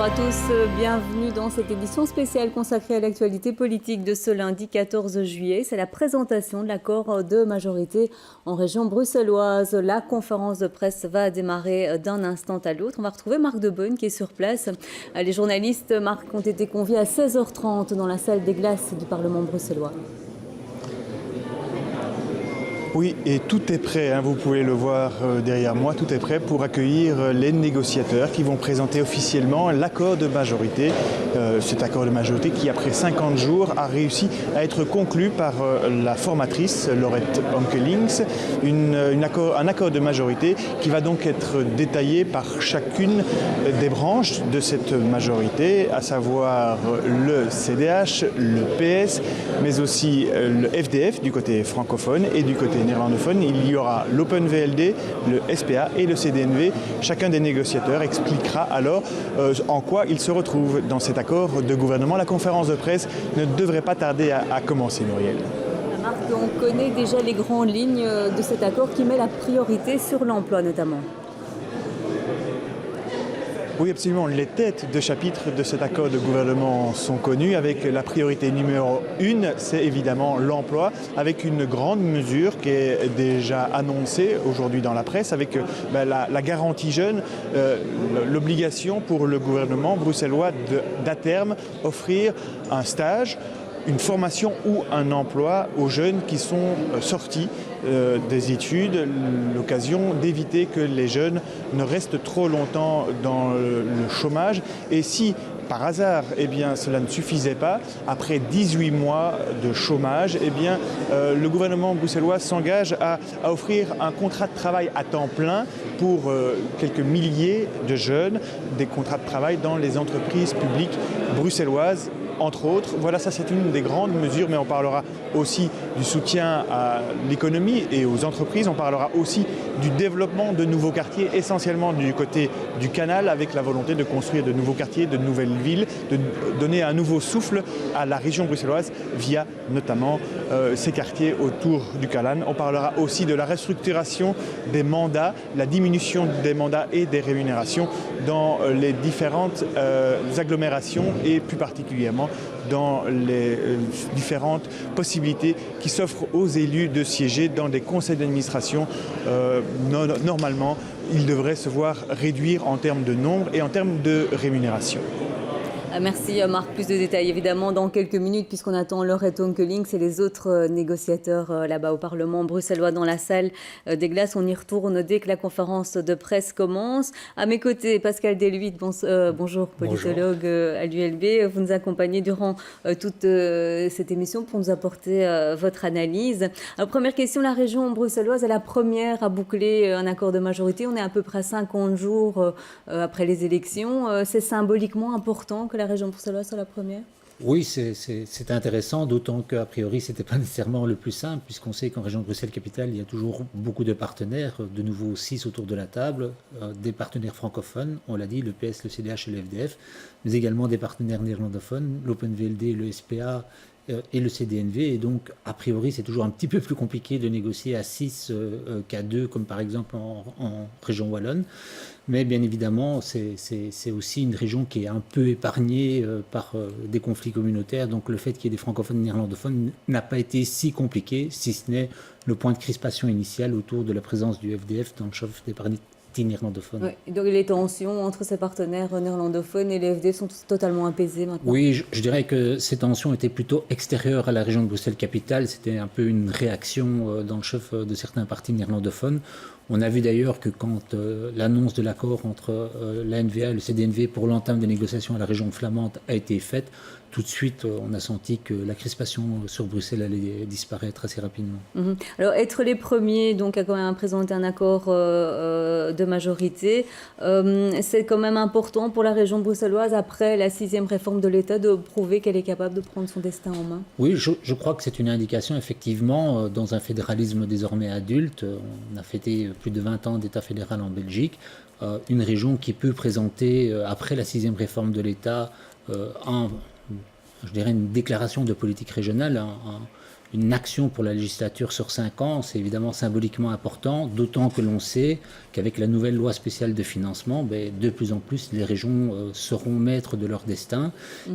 à tous, bienvenue dans cette édition spéciale consacrée à l'actualité politique de ce lundi 14 juillet. C'est la présentation de l'accord de majorité en région bruxelloise. La conférence de presse va démarrer d'un instant à l'autre. On va retrouver Marc Debeune qui est sur place. Les journalistes, Marc, ont été conviés à 16h30 dans la salle des glaces du Parlement bruxellois. Oui, et tout est prêt, vous pouvez le voir derrière moi, tout est prêt pour accueillir les négociateurs qui vont présenter officiellement l'accord de majorité. Cet accord de majorité qui, après 50 jours, a réussi à être conclu par la formatrice Laurette Onkelings. Un accord de majorité qui va donc être détaillé par chacune des branches de cette majorité, à savoir le CDH, le PS, mais aussi le FDF du côté francophone et du côté néerlandophone. Il y aura l'Open VLD, le SPA et le CDNV. Chacun des négociateurs expliquera alors en quoi il se retrouve dans cet accord de gouvernement. La conférence de presse ne devrait pas tarder à commencer, Muriel. Marc, on connaît déjà les grandes lignes de cet accord qui met la priorité sur l'emploi notamment. Oui, absolument. Les têtes de chapitre de cet accord de gouvernement sont connues, avec la priorité numéro 1, c'est évidemment l'emploi, avec une grande mesure qui est déjà annoncée aujourd'hui dans la presse, avec la garantie jeune, l'obligation pour le gouvernement bruxellois d'à terme offrir un stage, une formation ou un emploi aux jeunes qui sont sortis des études, l'occasion d'éviter que les jeunes ne restent trop longtemps dans le chômage. Et si par hasard, cela ne suffisait pas, après 18 mois de chômage, le gouvernement bruxellois s'engage à offrir un contrat de travail à temps plein pour quelques milliers de jeunes, des contrats de travail dans les entreprises publiques bruxelloises, entre autres. Voilà, ça c'est une des grandes mesures, mais on parlera aussi du soutien à l'économie et aux entreprises. On parlera aussi du développement de nouveaux quartiers, essentiellement du côté du canal, avec la volonté de construire de nouveaux quartiers, de nouvelles villes, de donner un nouveau souffle à la région bruxelloise via notamment ces quartiers autour du canal. On parlera aussi de la restructuration des mandats, la diminution des mandats et des rémunérations dans les différentes agglomérations et plus particulièrement dans les différentes possibilités qui s'offrent aux élus de siéger dans des conseils d'administration. Normalement, ils devraient se voir réduire en termes de nombre et en termes de rémunération. Merci Marc, plus de détails évidemment dans quelques minutes puisqu'on attend Laurette Onkelings et les autres négociateurs là-bas au Parlement bruxellois dans la salle des glaces. On y retourne dès que la conférence de presse commence. À mes côtés, Pascal Deluit, bonjour, politologue à l'ULB. Vous nous accompagnez durant toute cette émission pour nous apporter votre analyse. Alors, première question, la région bruxelloise est la première à boucler un accord de majorité. On est à peu près 50 jours après les élections. C'est symboliquement important que la région bruxelloise soit la première? Oui, c'est intéressant, d'autant qu'a priori, ce n'était pas nécessairement le plus simple, puisqu'on sait qu'en région Bruxelles-Capitale, il y a toujours beaucoup de partenaires, de nouveau 6 autour de la table, des partenaires francophones, on l'a dit, le PS, le CDH et le FDF, mais également des partenaires néerlandophones, l'OpenVLD, le SPA et le CDNV, et donc, a priori, c'est toujours un petit peu plus compliqué de négocier à 6 qu'à 2, comme par exemple en région wallonne. Mais bien évidemment, c'est aussi une région qui est un peu épargnée par des conflits communautaires. Donc le fait qu'il y ait des francophones et néerlandophones n'a pas été si compliqué, si ce n'est le point de crispation initial autour de la présence du FDF dans le chef des partis néerlandophones. Oui, donc les tensions entre ces partenaires néerlandophones et les FDF sont totalement apaisées maintenant? Oui, je dirais que ces tensions étaient plutôt extérieures à la région de Bruxelles-Capitale. C'était un peu une réaction dans le chef de certains partis néerlandophones. On a vu d'ailleurs que quand l'annonce de l'accord entre la NVA et le CDNV pour l'entame des négociations à la région flamande a été faite, tout de suite, on a senti que la crispation sur Bruxelles allait disparaître assez rapidement. Alors, être les premiers donc, à quand même présenter un accord de majorité, c'est quand même important pour la région bruxelloise, après la 6e réforme de l'État, de prouver qu'elle est capable de prendre son destin en main? Oui, je crois que c'est une indication, effectivement, dans un fédéralisme désormais adulte. On a fêté plus de 20 ans d'État fédéral en Belgique. Une région qui peut présenter, après la 6e réforme de l'État, je dirais une déclaration de politique régionale, une action pour la législature sur 5 ans, c'est évidemment symboliquement important, d'autant que l'on sait qu'avec la nouvelle loi spéciale de financement, de plus en plus les régions seront maîtres de leur destin.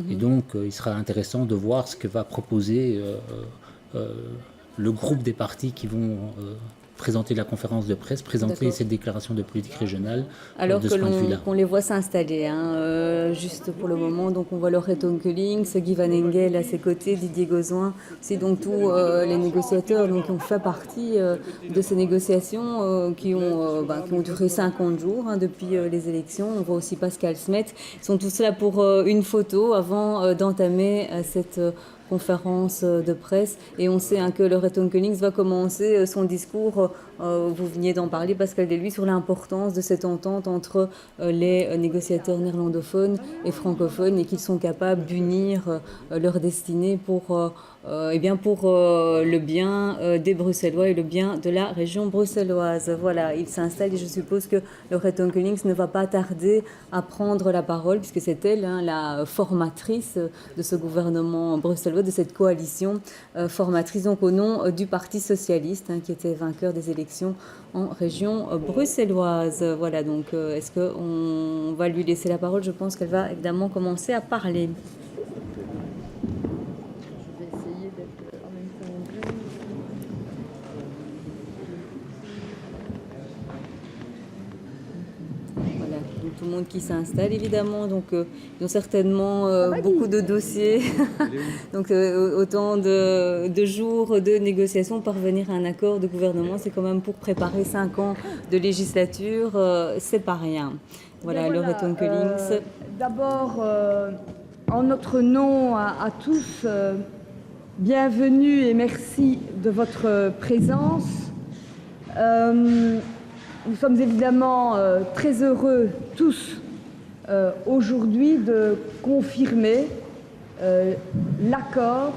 Et donc il sera intéressant de voir ce que va proposer le groupe des partis qui vont présenter la conférence de presse, présenter cette déclaration de politique régionale. Alors qu'on les voit s'installer, juste pour le moment. Donc on voit Laurette Onkelings, Guy Van Engel à ses côtés, Didier Gauzoin, c'est donc tous les négociateurs qui ont fait partie de ces négociations qui ont duré 50 jours depuis les élections. On voit aussi Pascal Smet. Ils sont tous là pour une photo avant d'entamer cette conférence de presse, et on sait que Laurette Onkelings va commencer son discours, vous veniez d'en parler Pascal Deluy, sur l'importance de cette entente entre les négociateurs néerlandophones et francophones, et qu'ils sont capables d'unir leur destinée pour le bien des Bruxellois et le bien de la région bruxelloise. Voilà, il s'installe et je suppose que Laurette Onkelings ne va pas tarder à prendre la parole, puisque c'est elle la formatrice de ce gouvernement bruxellois, de cette coalition formatrice, donc au nom du Parti socialiste qui était vainqueur des élections en région bruxelloise. Voilà, donc est-ce qu'on va lui laisser la parole? Je pense qu'elle va évidemment commencer à parler. Tout le monde qui s'installe évidemment, donc ils ont certainement beaucoup de dossiers, donc autant de jours de négociations, parvenir à un accord de gouvernement, c'est quand même pour préparer 5 ans de législature, c'est pas rien. Voilà, Laurette Onkelings. D'abord, en notre nom à tous, bienvenue et merci de votre présence. Nous sommes évidemment très heureux tous aujourd'hui de confirmer l'accord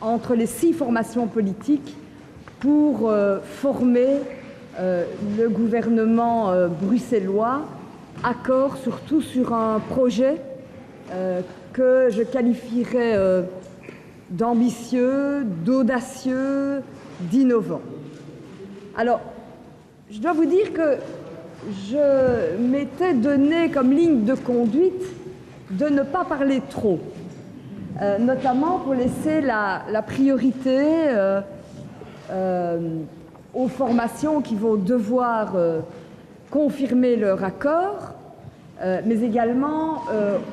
entre les 6 formations politiques pour former le gouvernement bruxellois, accord surtout sur un projet que je qualifierais d'ambitieux, d'audacieux, d'innovant. Alors, je dois vous dire que je m'étais donné comme ligne de conduite de ne pas parler trop, notamment pour laisser la priorité aux formations qui vont devoir confirmer leur accord, mais également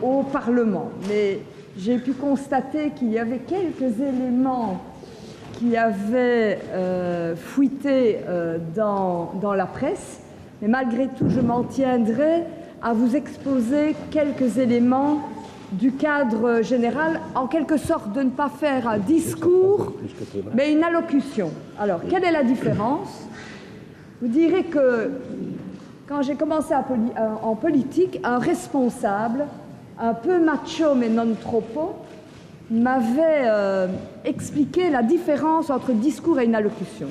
au Parlement. Mais j'ai pu constater qu'il y avait quelques éléments qui avait fuité dans la presse, mais malgré tout, je m'en tiendrai à vous exposer quelques éléments du cadre général, en quelque sorte de ne pas faire un discours, mais une allocution. Alors, quelle est la différence? Vous direz que quand j'ai commencé en politique, un responsable, un peu macho mais non troppo, m'avait expliqué la différence entre discours et une allocution.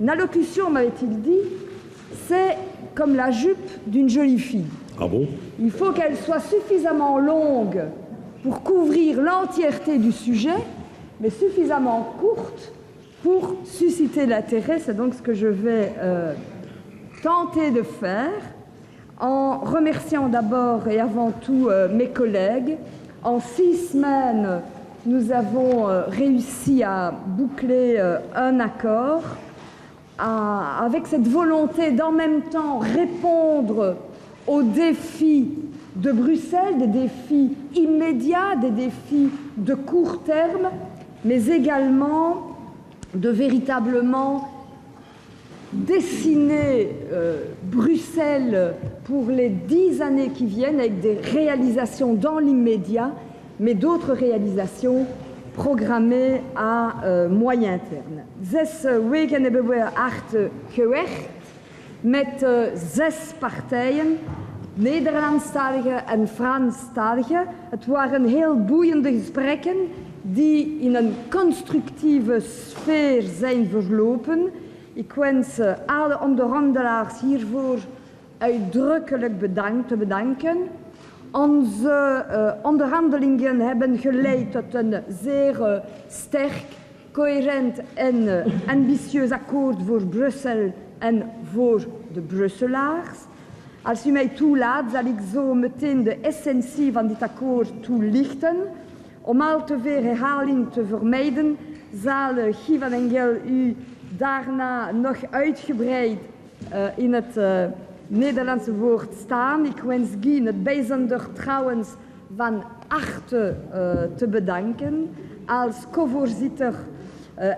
Une allocution, m'avait-il dit, c'est comme la jupe d'une jolie fille. Ah bon? Il faut qu'elle soit suffisamment longue pour couvrir l'entièreté du sujet, mais suffisamment courte pour susciter l'intérêt. C'est donc ce que je vais tenter de faire, en remerciant d'abord et avant tout mes collègues. En 6 semaines, nous avons réussi à boucler un accord avec cette volonté d'en même temps répondre aux défis de Bruxelles, des défis immédiats, des défis de court terme, mais également de véritablement dessiner Bruxelles pour les 10 années qui viennent, avec des réalisations dans l'immédiat, mais d'autres réalisations programmées à moyen terme. 6 weken hebben we hard gewerkt met 6 partijen, Nederlandstalige en Franstalige. Het waren heel boeiende gesprekken die in een constructieve sfeer zijn verlopen. Ik wens alle onderhandelaars hiervoor uitdrukkelijk te bedanken. Onze onderhandelingen hebben geleid tot een zeer sterk, coherent en ambitieus akkoord voor Brussel en voor de Brusselaars. Als u mij toelaat, zal ik zo meteen de essentie van dit akkoord toelichten. Om al te veel herhaling te vermijden, zal Guy van Engel u daarna nog uitgebreid in het Nederlandse woord staan. Ik wens Guy in het bijzonder trouwens van harte te bedanken. Als co-voorzitter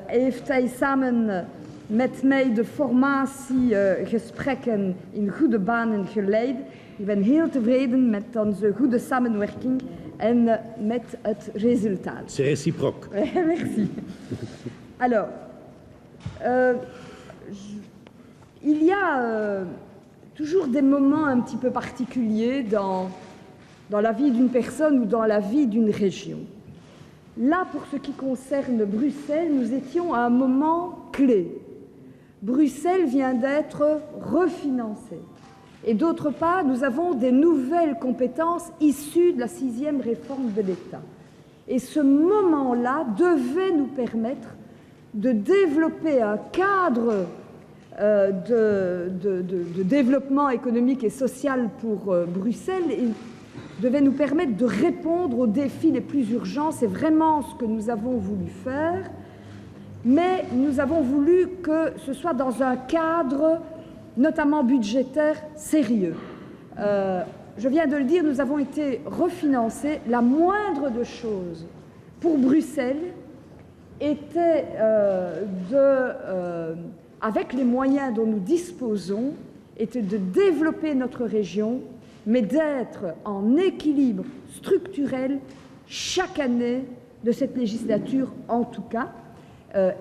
heeft hij samen met mij de formatiegesprekken in goede banen geleid. Ik ben heel tevreden met onze goede samenwerking en met het resultaat. C'est réciproque. Merci. Alors, il y a toujours des moments un petit peu particuliers dans la vie d'une personne ou dans la vie d'une région. Là, pour ce qui concerne Bruxelles, nous étions à un moment clé. Bruxelles vient d'être refinancée. Et d'autre part, nous avons des nouvelles compétences issues de la 6e réforme de l'État. Et ce moment-là devait nous permettre de développer un cadre de développement économique et social pour Bruxelles et devait nous permettre de répondre aux défis les plus urgents. C'est vraiment ce que nous avons voulu faire. Mais nous avons voulu que ce soit dans un cadre, notamment budgétaire, sérieux. Je viens de le dire, nous avons été refinancés. La moindre de choses pour Bruxelles était avec les moyens dont nous disposons, était de développer notre région, mais d'être en équilibre structurel chaque année de cette législature en tout cas.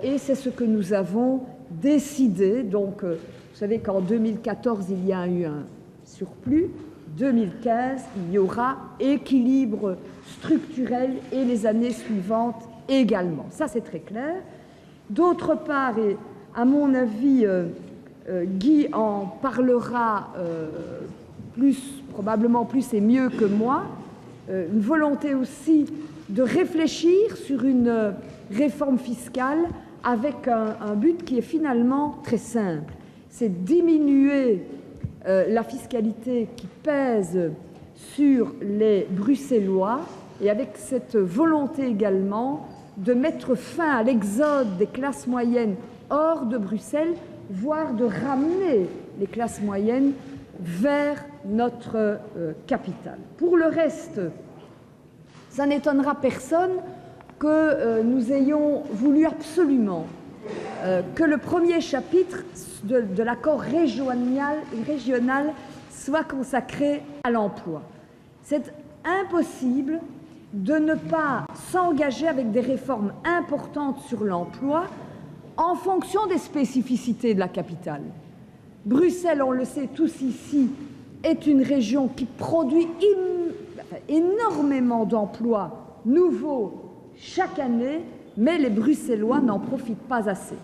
Et c'est ce que nous avons décidé. Donc, vous savez qu'en 2014, il y a eu un surplus. 2015, il y aura équilibre structurel et les années suivantes également. Ça, c'est très clair. D'autre part, et à mon avis, Guy en parlera probablement plus et mieux que moi, une volonté aussi de réfléchir sur une réforme fiscale avec un but qui est finalement très simple. C'est diminuer la fiscalité qui pèse sur les Bruxellois et avec cette volonté également de mettre fin à l'exode des classes moyennes hors de Bruxelles, voire de ramener les classes moyennes vers notre capitale. Pour le reste, ça n'étonnera personne que nous ayons voulu absolument que le premier chapitre de l'accord régional soit consacré à l'emploi. C'est impossible de ne pas s'engager avec des réformes importantes sur l'emploi en fonction des spécificités de la capitale. Bruxelles, on le sait tous ici, est une région qui produit énormément d'emplois nouveaux chaque année, mais les Bruxellois n'en profitent pas assez.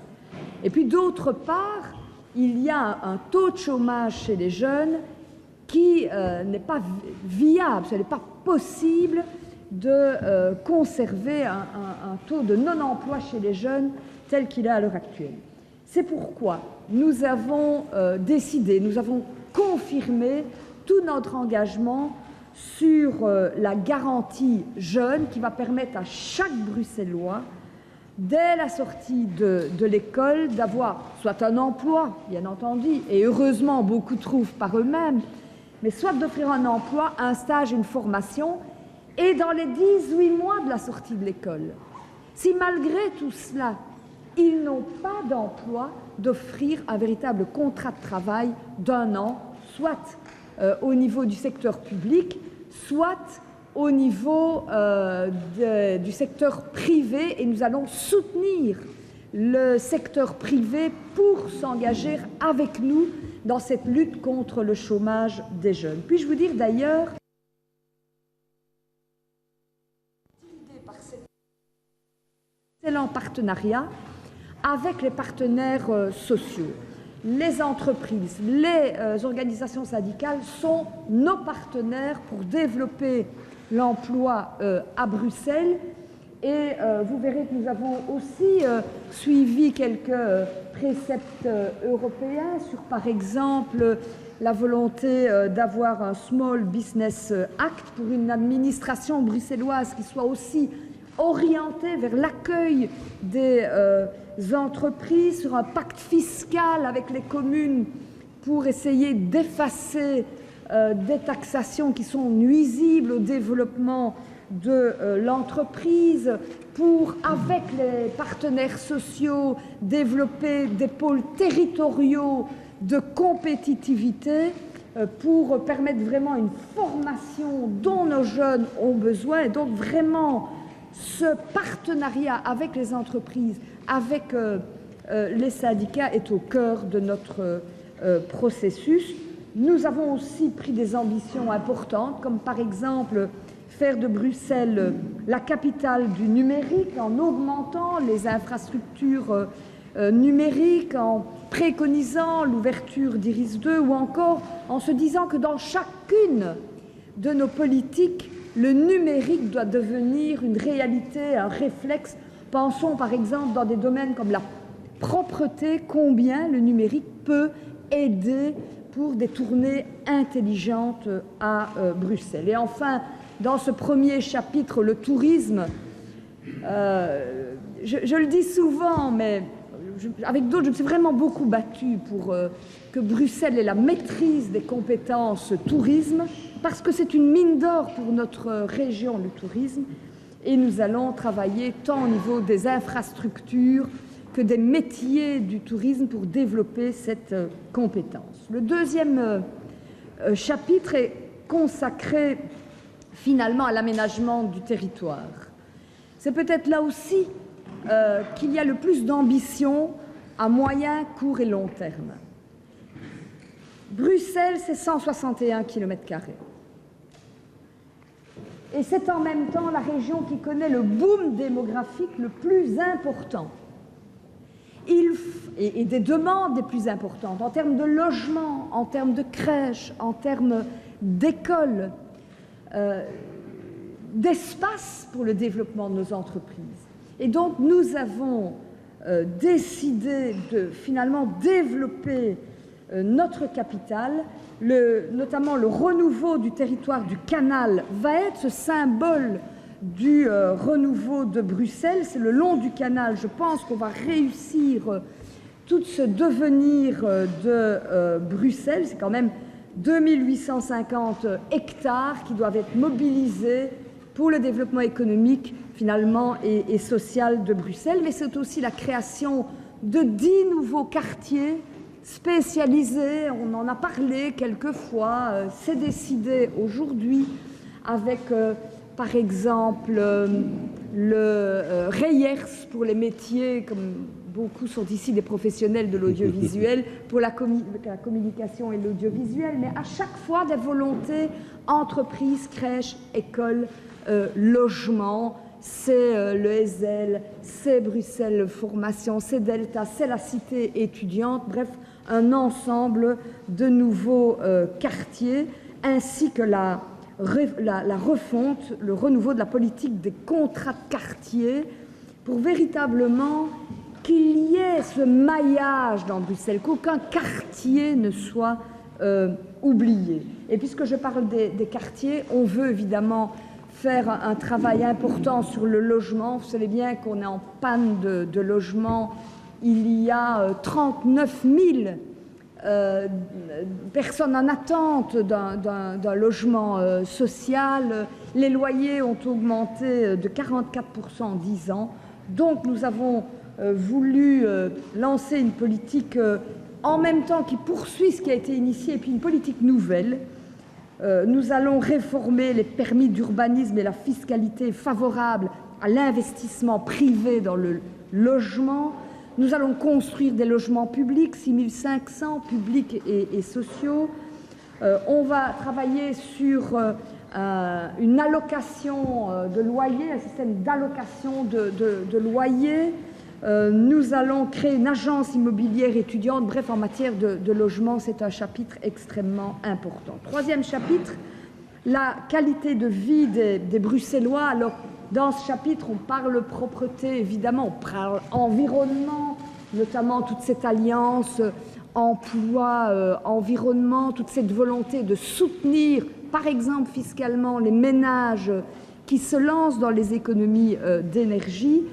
Et puis d'autre part, il y a un taux de chômage chez les jeunes qui n'est pas viable, ce n'est pas possible de conserver un taux de non-emploi chez les jeunes tel qu'il est à l'heure actuelle. C'est pourquoi nous avons décidé, nous avons confirmé tout notre engagement sur la garantie jeune qui va permettre à chaque Bruxellois, dès la sortie de l'école, d'avoir soit un emploi, bien entendu, et heureusement beaucoup trouvent par eux-mêmes, mais soit d'offrir un emploi, un stage, une formation, et dans les 18 mois de la sortie de l'école. Si malgré tout cela, ils n'ont pas d'emploi, d'offrir un véritable contrat de travail d'1 an, soit au niveau du secteur public, soit au niveau du secteur privé, et nous allons soutenir le secteur privé pour s'engager avec nous dans cette lutte contre le chômage des jeunes. Puis-je vous dire d'ailleurs, par cet excellent partenariat avec les partenaires sociaux, les entreprises, les organisations syndicales sont nos partenaires pour développer l'emploi à Bruxelles Et vous verrez que nous avons aussi suivi quelques préceptes européens sur, par exemple, la volonté d'avoir un Small Business Act pour une administration bruxelloise qui soit aussi orientée vers l'accueil des entreprises, sur un pacte fiscal avec les communes pour essayer d'effacer des taxations qui sont nuisibles au développement de l'entreprise, pour, avec les partenaires sociaux, développer des pôles territoriaux de compétitivité pour permettre vraiment une formation dont nos jeunes ont besoin. Et donc vraiment, ce partenariat avec les entreprises, avec les syndicats est au cœur de notre processus. Nous avons aussi pris des ambitions importantes, comme par exemple faire de Bruxelles la capitale du numérique en augmentant les infrastructures numériques, en préconisant l'ouverture d'Iris 2 ou encore en se disant que dans chacune de nos politiques, le numérique doit devenir une réalité, un réflexe. Pensons par exemple dans des domaines comme la propreté, combien le numérique peut aider pour des tournées intelligentes à Bruxelles. Et enfin, dans ce premier chapitre, le tourisme, je le dis souvent, mais avec d'autres, je me suis vraiment beaucoup battue pour que Bruxelles ait la maîtrise des compétences tourisme, parce que c'est une mine d'or pour notre région, le tourisme, et nous allons travailler tant au niveau des infrastructures que des métiers du tourisme pour développer cette compétence. Le deuxième chapitre est consacré finalement à l'aménagement du territoire. C'est peut-être là aussi qu'il y a le plus d'ambition à moyen, court et long terme. Bruxelles, c'est 161 km². Et c'est en même temps la région qui connaît le boom démographique le plus important. Et des demandes les plus importantes en termes de logement, en termes de crèches, en termes d'écoles, d'espace pour le développement de nos entreprises. Et donc nous avons décidé de finalement développer notre capitale, notamment le renouveau du territoire du canal va être ce symbole du renouveau de Bruxelles. C'est le long du canal, je pense qu'on va réussir tout ce devenir de Bruxelles. C'est quand même 2850 hectares qui doivent être mobilisés pour le développement économique finalement et social de Bruxelles, mais c'est aussi la création de 10 nouveaux quartiers spécialisés. On en a parlé quelquefois, c'est décidé aujourd'hui avec par exemple le Reyers pour les métiers, comme beaucoup sont ici des professionnels de l'audiovisuel, pour la communication et l'audiovisuel, mais à chaque fois des volontés, entreprises, crèches, écoles, logements, c'est le ESL, c'est Bruxelles Formation, c'est Delta, c'est la cité étudiante, bref, un ensemble de nouveaux quartiers, ainsi que la refonte, le renouveau de la politique des contrats de quartier, pour véritablement qu'il y ait ce maillage dans Bruxelles, qu'aucun quartier ne soit oublié. Et puisque je parle des quartiers, on veut évidemment faire un travail important sur le logement. Vous savez bien qu'on est en panne de logement. Il y a 39 000 personnes en attente d'un logement social. Les loyers ont augmenté de 44% en 10 ans. Donc nous avons voulu lancer une politique en même temps qui poursuit ce qui a été initié, et puis une politique nouvelle. Nous allons réformer les permis d'urbanisme et la fiscalité favorable à l'investissement privé dans le logement. Nous allons construire des logements publics, 6500 publics et sociaux. On va travailler sur une allocation de loyer, un système d'allocation de loyer. Nous allons créer une agence immobilière étudiante. Bref, en matière de logement, c'est un chapitre extrêmement important. Troisième chapitre, la qualité de vie des Bruxellois. Alors, Dans ce chapitre, on parle propreté, évidemment, on parle environnement, notamment toute cette alliance emploi, environnement, toute cette volonté de soutenir, par exemple fiscalement, les ménages qui se lancent dans les économies d'énergie.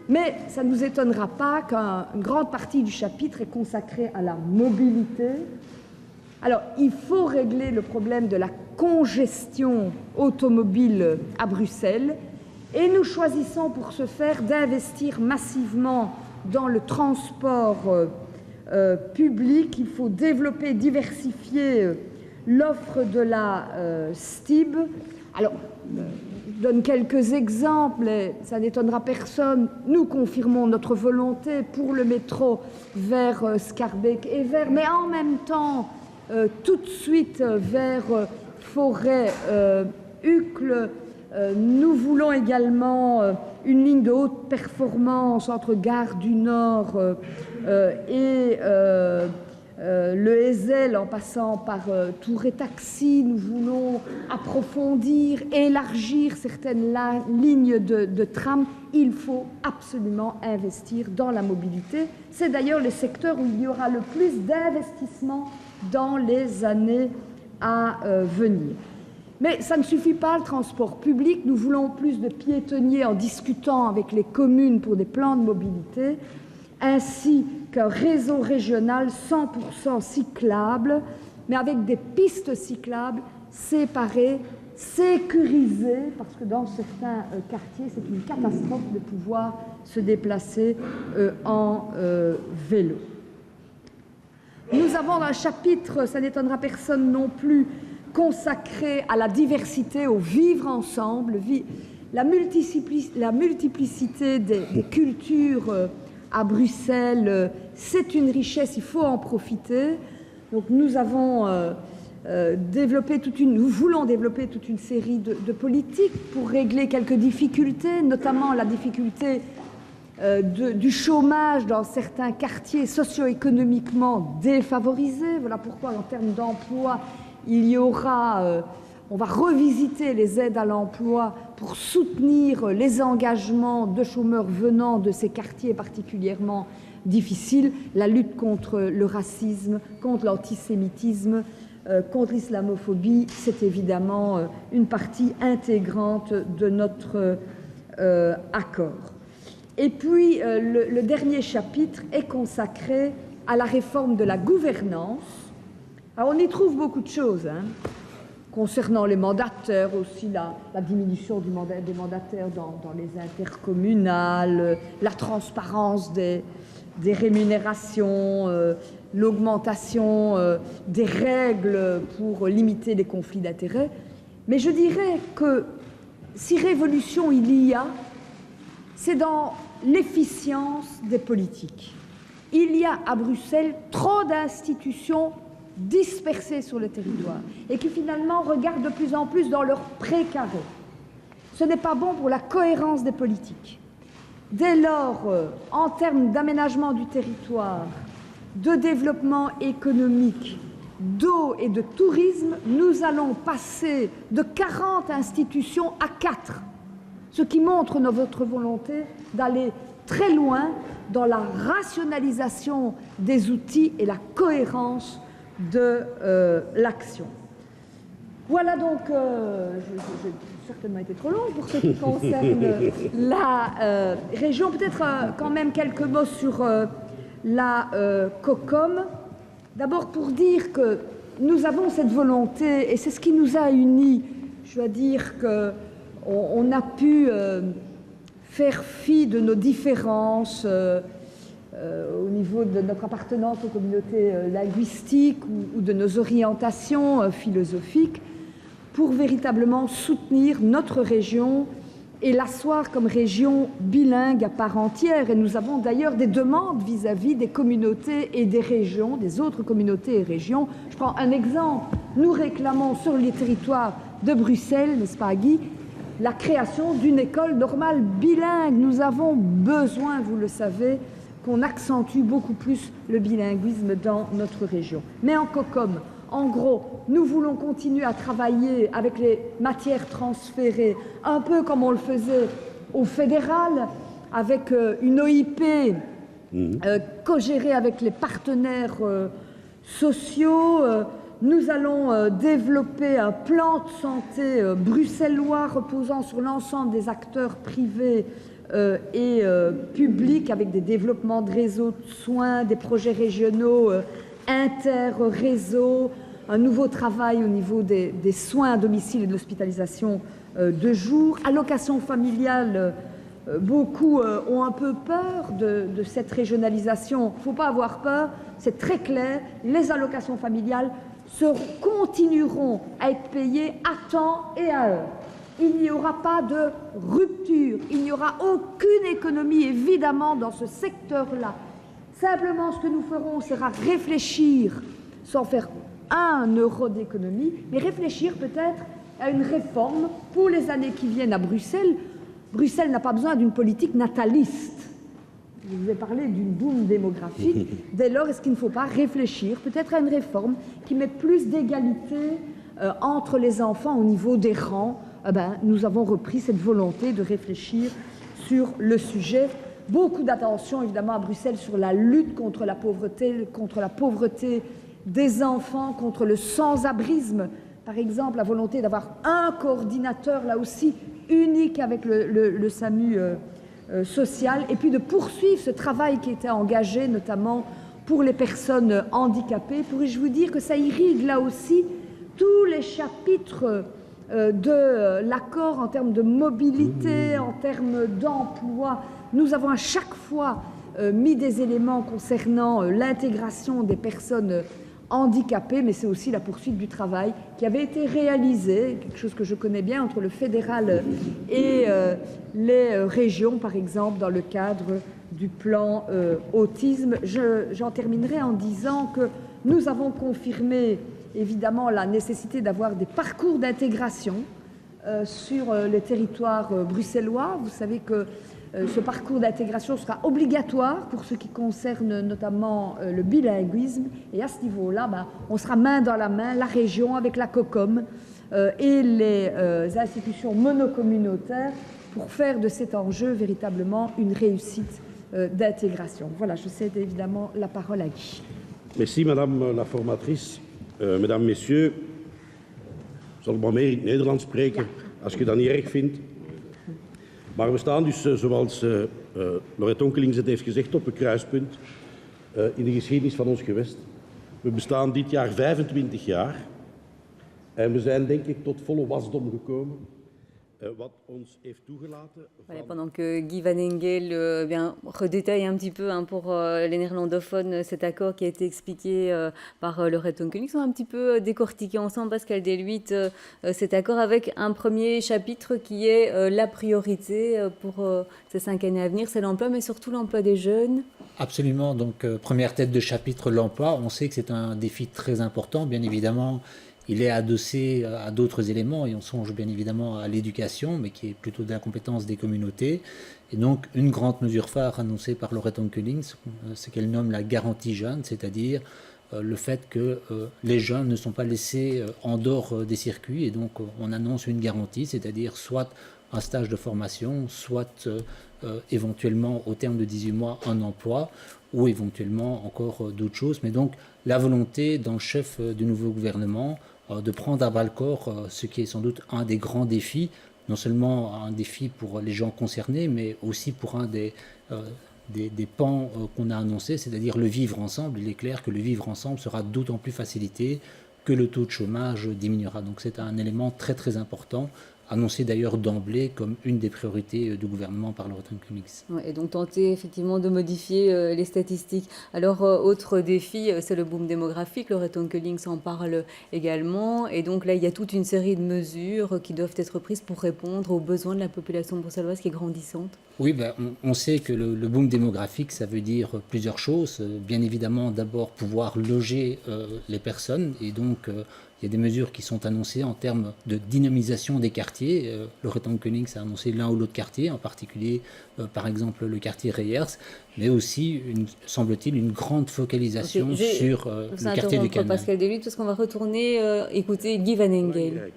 Mais ça ne nous étonnera pas qu'une grande partie du chapitre est consacrée à la mobilité. Alors, il faut régler le problème de la congestion automobile à Bruxelles et nous choisissons pour ce faire d'investir massivement dans le transport public. Il faut développer, diversifier l'offre de la STIB. Alors, je donne quelques exemples, et ça n'étonnera personne. Nous confirmons notre volonté pour le métro vers Schaerbeek et vers, mais en même temps, tout de suite vers Forêt, Uccle. Nous voulons également une ligne de haute performance entre Gare du Nord et le Heysel en passant par Tours et Taxi. Nous voulons approfondir, élargir certaines lignes de tram. Il faut absolument investir dans la mobilité. C'est d'ailleurs le secteur où il y aura le plus d'investissements dans les années à venir. Mais ça ne suffit pas, le transport public. Nous voulons plus de piétonniers en discutant avec les communes pour des plans de mobilité, ainsi qu'un réseau régional 100% cyclable, mais avec des pistes cyclables séparées, sécurisées, parce que dans certains quartiers, c'est une catastrophe de pouvoir se déplacer en vélo. Nous avons un chapitre, ça n'étonnera personne non plus, consacré à la diversité, au vivre ensemble, la multiplicité des cultures à Bruxelles, c'est une richesse, il faut en profiter. Donc nous avons nous voulons développer toute une série de politiques pour régler quelques difficultés, notamment la difficulté du chômage dans certains quartiers socio-économiquement défavorisés. Voilà pourquoi, en termes d'emploi, on va revisiter les aides à l'emploi pour soutenir les engagements de chômeurs venant de ces quartiers particulièrement difficiles, la lutte contre le racisme, contre l'antisémitisme, contre l'islamophobie. C'est évidemment une partie intégrante de notre accord. Et puis, le dernier chapitre est consacré à la réforme de la gouvernance. Alors, on y trouve beaucoup de choses, concernant les mandataires, aussi la diminution des mandataires dans les intercommunales, la transparence des rémunérations, l'augmentation des règles pour limiter les conflits d'intérêts. Mais je dirais que si révolution il y a, c'est dans l'efficience des politiques. Il y a à Bruxelles trop d'institutions dispersées sur le territoire et qui finalement regardent de plus en plus dans leur précaré. Ce n'est pas bon pour la cohérence des politiques. Dès lors, en termes d'aménagement du territoire, de développement économique, d'eau et de tourisme, nous allons passer de 40 institutions à 4, ce qui montre notre volonté d'aller très loin dans la rationalisation des outils et la cohérence de l'action. Voilà donc, j'ai certainement été trop longue pour ce qui concerne la région. Peut-être quand même quelques mots sur la COCOM. D'abord pour dire que nous avons cette volonté, et c'est ce qui nous a unis. Je dois dire qu'on a pu faire fi de nos différences au niveau de notre appartenance aux communautés linguistiques ou de nos orientations philosophiques pour véritablement soutenir notre région et l'asseoir comme région bilingue à part entière. Et nous avons d'ailleurs des demandes vis-à-vis des communautés et des régions, des autres communautés et régions. Je prends un exemple. Nous réclamons sur les territoires de Bruxelles, n'est-ce pas Guy, la création d'une école normale bilingue. Nous avons besoin, vous le savez, qu'on accentue beaucoup plus le bilinguisme dans notre région. Mais en COCOM, en gros, nous voulons continuer à travailler avec les matières transférées, un peu comme on le faisait au fédéral, avec une OIP co-gérée avec les partenaires sociaux. Nous allons développer un plan de santé bruxellois reposant sur l'ensemble des acteurs privés et publics, avec des développements de réseaux de soins, des projets régionaux inter-réseaux, un nouveau travail au niveau des soins à domicile et de l'hospitalisation de jour, allocation familiale. Beaucoup ont un peu peur de cette régionalisation. Il ne faut pas avoir peur, c'est très clair. Les allocations familiales continueront à être payées à temps et à heure. Il n'y aura pas de rupture, il n'y aura aucune économie évidemment dans ce secteur-là. Simplement, ce que nous ferons sera réfléchir, sans faire 1 euro d'économie, mais réfléchir peut-être à une réforme pour les années qui viennent à Bruxelles. Bruxelles n'a pas besoin d'une politique nataliste. Je vous ai parlé d'une boom démographique. Dès lors, est-ce qu'il ne faut pas réfléchir peut-être à une réforme qui met plus d'égalité entre les enfants au niveau des rangs? Nous avons repris cette volonté de réfléchir sur le sujet. Beaucoup d'attention, évidemment, à Bruxelles sur la lutte contre la pauvreté des enfants, contre le sans-abrisme. Par exemple, la volonté d'avoir un coordinateur, là aussi, unique avec le SAMU social, et puis de poursuivre ce travail qui était engagé, notamment pour les personnes handicapées. Pourrais-je vous dire que ça irrigue, là aussi, tous les chapitres de l'accord en termes de mobilité, en termes d'emploi. Nous avons à chaque fois mis des éléments concernant l'intégration des personnes handicapées, mais c'est aussi la poursuite du travail qui avait été réalisé, quelque chose que je connais bien, entre le fédéral et les régions, par exemple, dans le cadre du plan autisme. J'en terminerai en disant que nous avons confirmé évidemment la nécessité d'avoir des parcours d'intégration sur les territoires bruxellois. Vous savez que ce parcours d'intégration sera obligatoire pour ce qui concerne notamment le bilinguisme. Et à ce niveau-là, on sera main dans la main, la région avec la COCOM et les institutions monocommunautaires pour faire de cet enjeu véritablement une réussite d'intégration. Voilà, je cède évidemment la parole à Guy. Merci, Madame la formatrice. Mesdames, Messieurs, ik zal maar meer in het Nederlands spreken, als je dat niet erg vindt. Maar we staan dus, zoals Lorette Onkelings het heeft gezegd, op een kruispunt in de geschiedenis van ons gewest. We bestaan dit jaar 25 jaar en we zijn, denk ik, tot volle wasdom gekomen. Wat ons heeft toegelaten. Voilà, pendant que Guy Van Engel redétaille un petit peu pour les néerlandophones cet accord qui a été expliqué par Lorette Onkelings, on va un petit peu décortiquer ensemble, Pascal Deluitte, cet accord avec un premier chapitre qui est la priorité pour ces 5 années à venir, c'est l'emploi, mais surtout l'emploi des jeunes. Absolument, donc première tête de chapitre, l'emploi. On sait que c'est un défi très important, bien évidemment. Il est adossé à d'autres éléments et on songe bien évidemment à l'éducation, mais qui est plutôt de la compétence des communautés. Et donc, une grande mesure phare annoncée par Lorette Onkelings, c'est qu'elle nomme la garantie jeune, c'est-à-dire le fait que les jeunes ne sont pas laissés en dehors des circuits. Et donc, on annonce une garantie, c'est-à-dire soit un stage de formation, soit éventuellement, au terme de 18 mois, un emploi, ou éventuellement encore d'autres choses. Mais donc, la volonté dans le chef du nouveau gouvernement de prendre à bras-le-corps ce qui est sans doute un des grands défis, non seulement un défi pour les gens concernés, mais aussi pour un des pans qu'on a annoncés, c'est-à-dire le vivre ensemble. Il est clair que le vivre ensemble sera d'autant plus facilité que le taux de chômage diminuera. Donc c'est un élément très très important, annoncé d'ailleurs d'emblée comme une des priorités du gouvernement par Lorette Onkelings. Ouais, et donc tenter effectivement de modifier les statistiques. Alors autre défi, c'est le boom démographique, Lorette Onkelings en parle également, et donc là il y a toute une série de mesures qui doivent être prises pour répondre aux besoins de la population bruxelloise qui est grandissante. Oui, on sait que le boom démographique, ça veut dire plusieurs choses. Bien évidemment, d'abord pouvoir loger les personnes, et donc il y a des mesures qui sont annoncées en termes de dynamisation des quartiers. Lorette Onkelings a annoncé l'un ou l'autre quartier, en particulier par exemple le quartier Reyers, mais aussi, semble-t-il, une grande focalisation sur le quartier du Canal. Pascal Deluitte, parce qu'on va retourner écouter Guy Van Engel.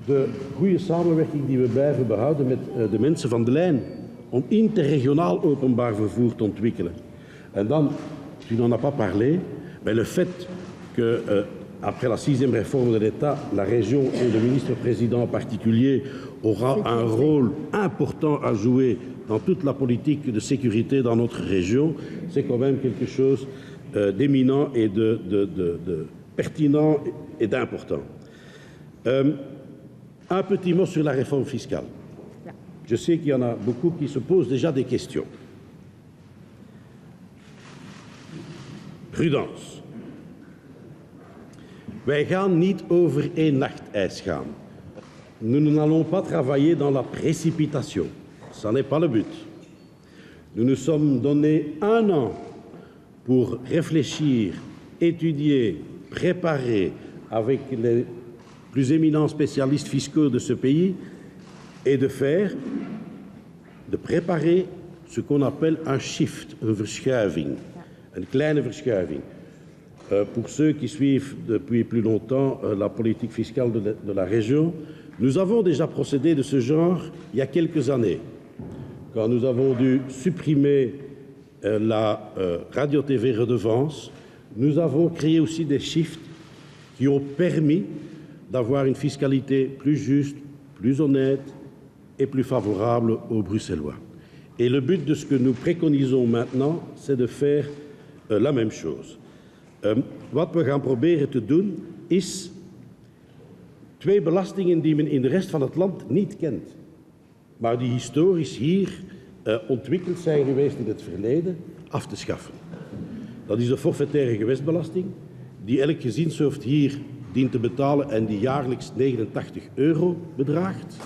de goede samenwerking die we blijven behouden met de mensen van de lijn om interregionaal openbaar vervoer te ontwikkelen. En dan, tu n'en as pas parlé, mais le fait que, après la 6e réforme de l'État, la région et le ministre-président en particulier aura un rôle important à jouer dans toute la politique de sécurité dans notre région, c'est quand même quelque chose d'éminent et de pertinent et d'important. Un petit mot sur la réforme fiscale. Je sais qu'il y en a beaucoup qui se posent déjà des questions. Prudence. Wij gaan niet over één nacht ijs gaan. Nous n'allons pas travailler dans la précipitation. Ça n'est pas le but. Nous nous sommes donné 1 an pour réfléchir, étudier, préparer avec les plus éminents spécialistes fiscaux de ce pays et de préparer ce qu'on appelle un shift, une verschuiving, une kleine verschuiving. Pour ceux qui suivent depuis plus longtemps la politique fiscale de la région, nous avons déjà procédé de ce genre il y a quelques années, quand nous avons dû supprimer la radio-TV redevance. Nous avons créé aussi des shifts qui ont permis d'avoir une fiscalité plus juste, plus honnête et plus favorable aux Bruxellois. Et le but de ce que nous préconisons maintenant, c'est de faire la même chose. Wat we gaan proberen te doen, is 2 belastingen die men in de rest van het land niet kent, maar die historisch hier ontwikkeld zijn geweest in het verleden, af te schaffen. Dat is de forfaitaire gewestbelasting, die elk gezinshoofd hier dient te betalen en die jaarlijks €89 bedraagt.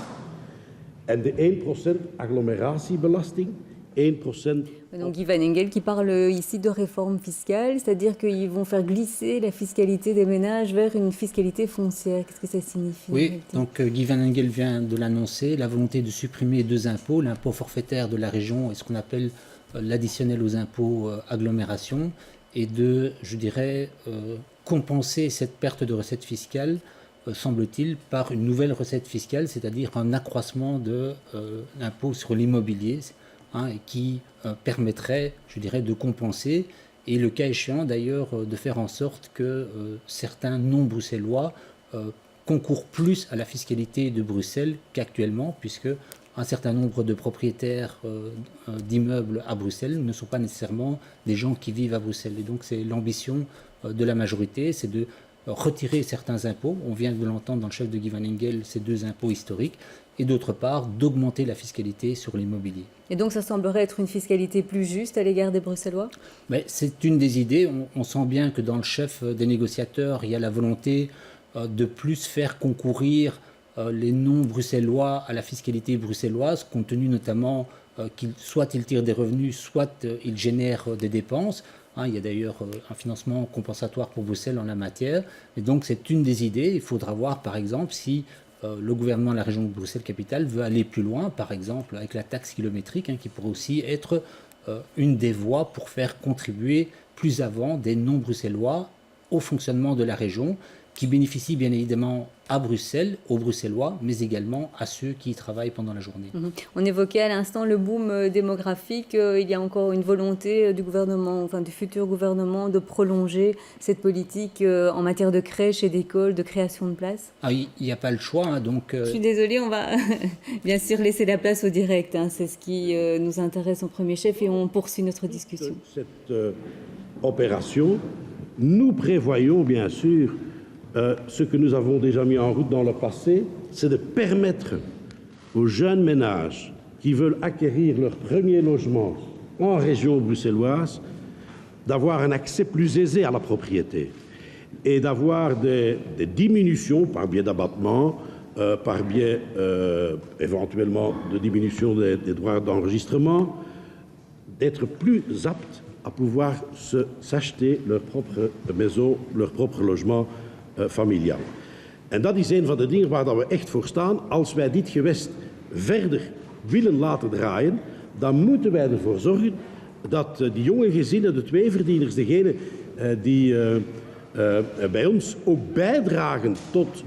En de 1% agglomératiebelasting, 1%. Donc Guy Van Engel qui parle ici de réforme fiscale, c'est-à-dire qu'ils vont faire glisser la fiscalité des ménages vers une fiscalité foncière. Qu'est-ce que ça signifie? Oui, donc Guy Van Engel vient de l'annoncer, la volonté de supprimer 2 impôts, l'impôt forfaitaire de la région et ce qu'on appelle l'additionnel aux impôts agglomération, et de, je dirais, compenser cette perte de recettes fiscales, semble-t-il, par une nouvelle recette fiscale, c'est-à-dire un accroissement de l'impôt sur l'immobilier, qui permettrait, je dirais, de compenser et le cas échéant d'ailleurs de faire en sorte que certains non-bruxellois concourent plus à la fiscalité de Bruxelles qu'actuellement, puisque un certain nombre de propriétaires d'immeubles à Bruxelles ne sont pas nécessairement des gens qui vivent à Bruxelles. Et donc c'est l'ambition de la majorité, c'est de retirer certains impôts, on vient de l'entendre dans le chef de Guy Van Engel, ces 2 impôts historiques, et d'autre part d'augmenter la fiscalité sur l'immobilier. Et donc ça semblerait être une fiscalité plus juste à l'égard des Bruxellois? Mais c'est une des idées. On sent bien que dans le chef des négociateurs, il y a la volonté de plus faire concourir les non-bruxellois à la fiscalité bruxelloise, compte tenu notamment soit ils tirent des revenus, soit ils génèrent des dépenses. Il y a d'ailleurs un financement compensatoire pour Bruxelles en la matière. Et donc c'est une des idées. Il faudra voir par exemple si le gouvernement de la région de Bruxelles-Capitale veut aller plus loin, par exemple avec la taxe kilométrique, qui pourrait aussi être une des voies pour faire contribuer plus avant des non-bruxellois au fonctionnement de la région, qui bénéficie bien évidemment à Bruxelles, aux Bruxellois, mais également à ceux qui y travaillent pendant la journée. On évoquait à l'instant le boom démographique. Il y a encore une volonté du gouvernement, enfin du futur gouvernement, de prolonger cette politique en matière de crèches et d'écoles, de création de places? Il n'y a pas le choix, donc... Je suis désolée, on va bien sûr laisser la place au direct. C'est ce qui nous intéresse en premier chef et on poursuit notre discussion. Cette opération, nous prévoyons bien sûr ce que nous avons déjà mis en route dans le passé, c'est de permettre aux jeunes ménages qui veulent acquérir leur premier logement en région bruxelloise d'avoir un accès plus aisé à la propriété et d'avoir des diminutions par biais d'abattement, par biais éventuellement de diminution des droits d'enregistrement, d'être plus aptes à pouvoir s'acheter leur propre maison, leur propre logement familiaal. En dat is een van de dingen waar we echt voor staan. Als wij dit gewest verder willen laten draaien, dan moeten wij ervoor zorgen dat die jonge gezinnen, de tweeverdieners, degenen die bij ons ook bijdragen tot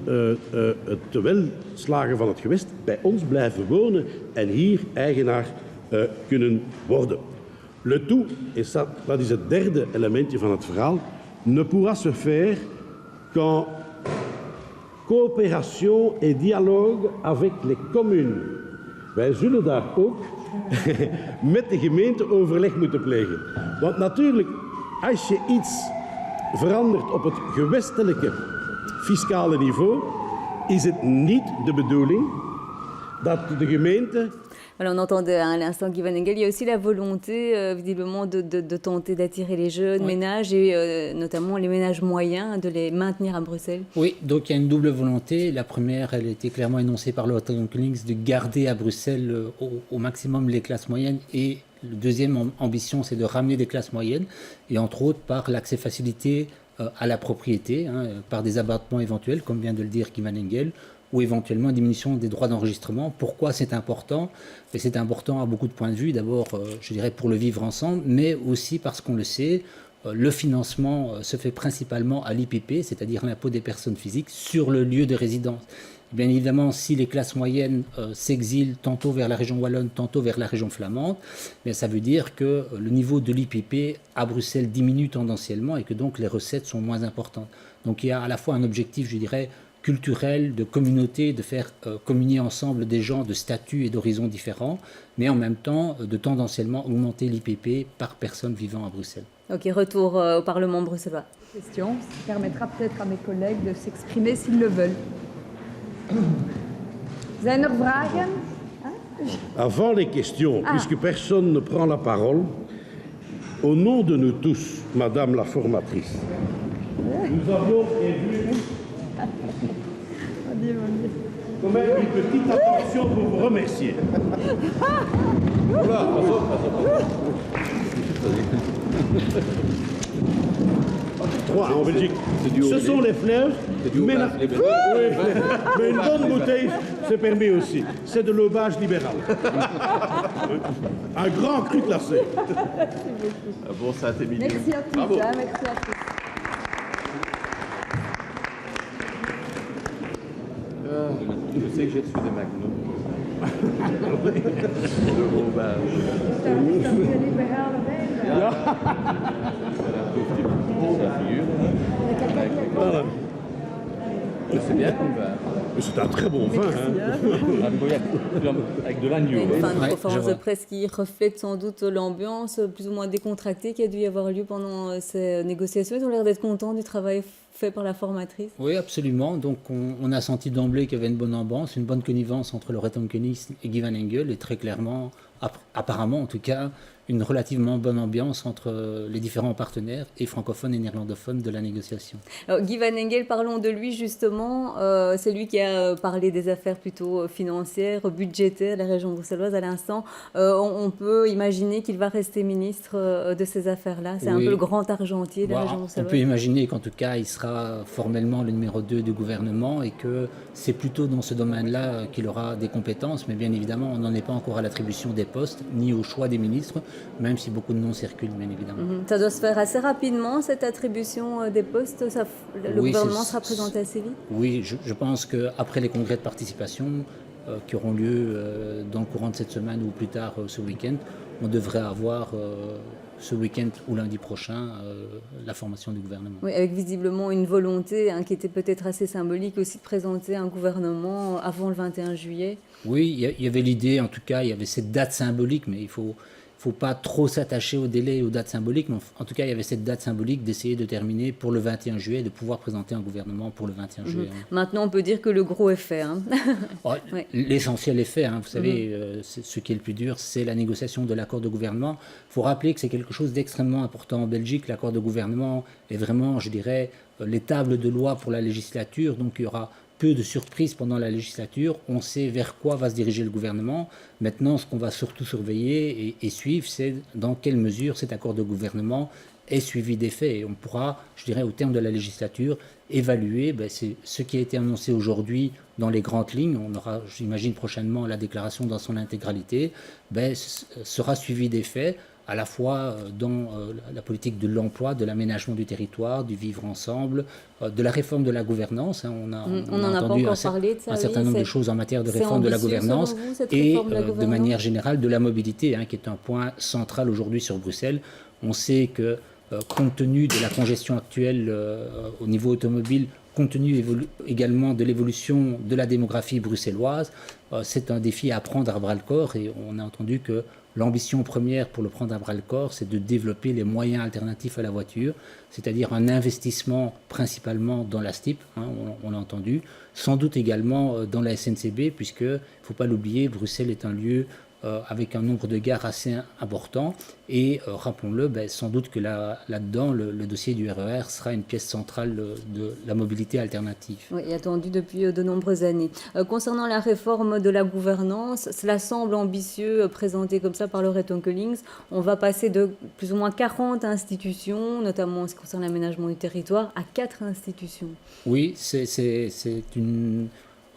het welslagen van het gewest, bij ons blijven wonen en hier eigenaar kunnen worden. Le tout, dat is het derde elementje van het verhaal, ne pourra se faire qu'en coopération et dialogue avec les communes. Wij zullen daar ook met de gemeente overleg moeten plegen. Want natuurlijk, als je iets verandert op het gewestelijke fiscale niveau, is het niet de bedoeling dat de gemeente... Voilà, on entendait à l'instant Guy Van Engel. Il y a aussi la volonté, visiblement, de tenter d'attirer les jeunes ménages et notamment les ménages moyens, de les maintenir à Bruxelles. Oui, donc il y a une double volonté. La première, elle a été clairement énoncée par le Reton Links de garder à Bruxelles au maximum les classes moyennes. Et la deuxième ambition, c'est de ramener des classes moyennes, et entre autres par l'accès facilité à la propriété, par des abattements éventuels, comme vient de le dire Guy Van Engel, ou éventuellement une diminution des droits d'enregistrement. Pourquoi c'est important? Et c'est important à beaucoup de points de vue. D'abord, je dirais pour le vivre ensemble, mais aussi parce qu'on le sait, le financement se fait principalement à l'IPP, c'est-à-dire l'impôt des personnes physiques, sur le lieu de résidence. Bien évidemment, si les classes moyennes s'exilent tantôt vers la région wallonne, tantôt vers la région flamande, bien, ça veut dire que le niveau de l'IPP à Bruxelles diminue tendanciellement et que donc les recettes sont moins importantes. Donc il y a à la fois un objectif, je dirais, culturel, de communauté, de faire communier ensemble des gens de statuts et d'horizons différents, mais en même temps de tendanciellement augmenter l'IPP par personne vivant à Bruxelles. Ok, retour au Parlement bruxellois. Question, ça permettra peut-être à mes collègues de s'exprimer s'ils le veulent. Zijn er vragen? Avant les questions, puisque personne ne prend la parole, au nom de nous tous, Madame la formatrice, nous avions prévu quand même une petite attention pour vous remercier. Voilà, trois en Belgique. Ce sont les fleurs. Mais, mais une bonne bouteille, c'est permis aussi. C'est de l'aubage libéral. Un grand cru classé. Bon, ça a été mignon. Merci à tous. Bravo. Merci à tous. Je sais que j'ai reçu des magnums. De l'aubage. Voilà. C'est bien comme vin. C'est un très bon vin. Avec de l'agneau. Une fin de Ouais, conférence je vois. de presse qui reflète sans doute l'ambiance plus ou moins décontractée qui a dû y avoir lieu pendant ces négociations. Ils ont l'air d'être contents du travail fait par la formatrice. Oui, absolument. Donc on a senti d'emblée qu'il y avait une bonne ambiance, une bonne connivence entre le Reton Koenigs et Guy Van Engel, et très clairement, apparemment en tout cas, une relativement bonne ambiance entre les différents partenaires, et francophones et néerlandophones, de la négociation. Alors, Guy Van Engel, parlons de lui justement. C'est lui qui a parlé des affaires plutôt financières, budgétaires, la région bruxelloise à l'instant. On peut imaginer qu'il va rester ministre de ces affaires-là. C'est un peu le grand argentier de la région On bruxelloise. peut imaginer qu'en tout cas, il sera formellement le numéro 2 du gouvernement et que c'est plutôt dans ce domaine-là qu'il aura des compétences. Mais bien évidemment, on n'en est pas encore à l'attribution des postes, ni au choix des ministres, même si beaucoup de noms circulent, bien évidemment. Ça doit se faire assez rapidement, cette attribution des postes. Le Oui, gouvernement sera présenté assez vite. Oui, je pense qu'après les congrès de participation qui auront lieu dans le courant de cette semaine ou plus tard ce week-end, on devrait avoir ce week-end ou lundi prochain la formation du gouvernement. Oui, avec visiblement une volonté qui était peut-être assez symbolique aussi de présenter un gouvernement avant le 21 juillet. Oui, il y avait l'idée, en tout cas, il y avait cette date symbolique, mais il faut pas trop s'attacher aux délais et aux dates symboliques. Mais en tout cas, il y avait cette date symbolique d'essayer de terminer pour le 21 juillet, de pouvoir présenter un gouvernement pour le 21 juillet. Maintenant, on peut dire que le gros est fait. Oh, Oui. L'essentiel est fait. Vous savez, ce qui est le plus dur, c'est la négociation de l'accord de gouvernement. Il faut rappeler que c'est quelque chose d'extrêmement important en Belgique. L'accord de gouvernement est vraiment, je dirais, les tables de loi pour la législature. Donc, il y aura peu de surprises pendant la législature. On sait vers quoi va se diriger le gouvernement. Maintenant, ce qu'on va surtout surveiller et suivre, c'est dans quelle mesure cet accord de gouvernement est suivi des faits. Et on pourra, je dirais, au terme de la législature, évaluer c'est ce qui a été annoncé aujourd'hui dans les grandes lignes. On aura, j'imagine, prochainement la déclaration dans son intégralité. Sera suivi des faits à la fois dans la politique de l'emploi, de l'aménagement du territoire, du vivre ensemble, de la réforme de la gouvernance. On a entendu un certain nombre de choses en matière de réforme de la gouvernance et de manière générale de la mobilité, qui est un point central aujourd'hui sur Bruxelles. On sait que compte tenu de la congestion actuelle au niveau automobile, compte tenu également de l'évolution de la démographie bruxelloise, c'est un défi à prendre à bras-le-corps et on a entendu que l'ambition première pour le prendre à bras-le-corps, c'est de développer les moyens alternatifs à la voiture, c'est-à-dire un investissement principalement dans la STIP, on l'a entendu, sans doute également dans la SNCB, puisque, il ne faut pas l'oublier, Bruxelles est un lieu avec un nombre de gares assez important et rappelons-le, sans doute que là-dedans le dossier du RER sera une pièce centrale de la mobilité alternative. Oui, attendu depuis de nombreuses années. Concernant la réforme de la gouvernance, cela semble ambitieux présenté comme ça par Laurette Onkelings. On va passer de plus ou moins 40 institutions, notamment en ce qui concerne l'aménagement du territoire, à 4 institutions. Oui, c'est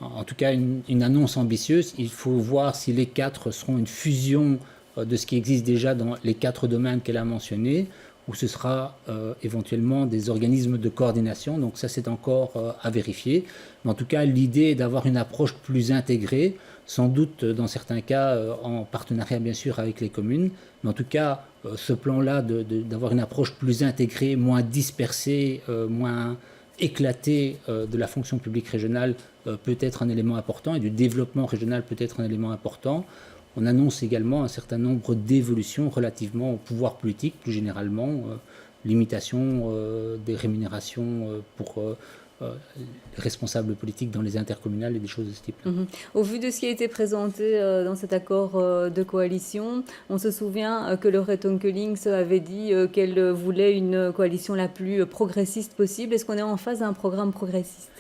en tout cas une annonce ambitieuse. Il faut voir si les 4 seront une fusion de ce qui existe déjà dans les 4 domaines qu'elle a mentionnés, ou ce sera éventuellement des organismes de coordination. Donc ça, c'est encore à vérifier. Mais en tout cas, l'idée est d'avoir une approche plus intégrée, sans doute dans certains cas en partenariat bien sûr avec les communes. Mais en tout cas, ce plan-là d'avoir une approche plus intégrée, moins dispersée, moins éclatée de la fonction publique régionale peut être un élément important et du développement régional peut être un élément important. On annonce également un certain nombre d'évolutions relativement au pouvoir politique, plus généralement, limitation des rémunérations pour les responsables politiques dans les intercommunales et des choses de ce type. Au vu de ce qui a été présenté dans cet accord de coalition, on se souvient que Laurette Onkelings avait dit qu'elle voulait une coalition la plus progressiste possible. Est-ce qu'on est en face d'un programme progressiste ?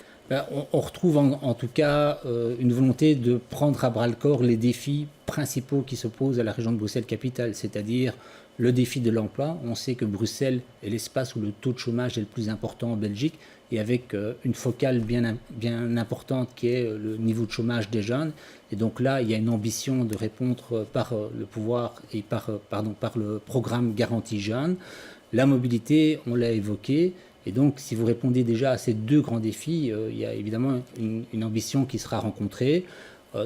On retrouve en tout cas une volonté de prendre à bras-le-corps les défis principaux qui se posent à la région de Bruxelles-Capitale, c'est-à-dire le défi de l'emploi. On sait que Bruxelles est l'espace où le taux de chômage est le plus important en Belgique et avec une focale bien importante qui est le niveau de chômage des jeunes. Et donc là, il y a une ambition de répondre par le pouvoir et par le programme Garantie Jeunes. La mobilité, on l'a évoqué. Et donc, si vous répondez déjà à ces 2 grands défis, il y a évidemment une ambition qui sera rencontrée.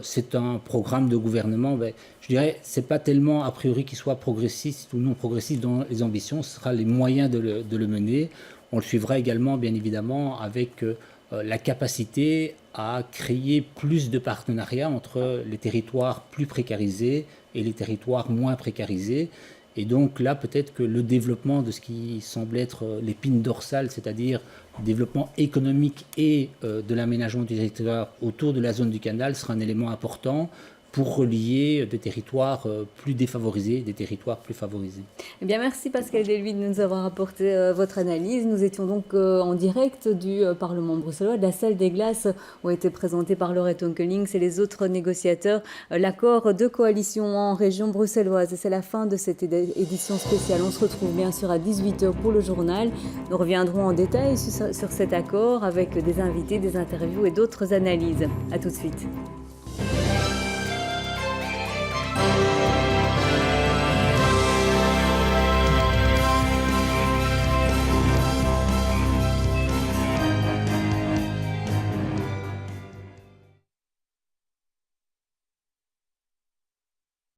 C'est un programme de gouvernement, je dirais, ce n'est pas tellement a priori qu'il soit progressiste ou non progressiste dans les ambitions, ce sera les moyens de le mener. On le suivra également, bien évidemment, avec la capacité à créer plus de partenariats entre les territoires plus précarisés et les territoires moins précarisés. Et donc là, peut-être que le développement de ce qui semble être l'épine dorsale, c'est-à-dire le développement économique et de l'aménagement du territoire autour de la zone du canal sera un élément important pour relier des territoires plus défavorisés, des territoires plus favorisés. Eh bien, merci Pascal Deluy de nous avoir apporté votre analyse. Nous étions donc en direct du Parlement bruxellois, de la salle des glaces où a été présenté par Laurette Onkelings et les autres négociateurs l'accord de coalition en région bruxelloise. Et c'est la fin de cette édition spéciale. On se retrouve bien sûr à 18h pour le journal. Nous reviendrons en détail sur cet accord avec des invités, des interviews et d'autres analyses. À tout de suite.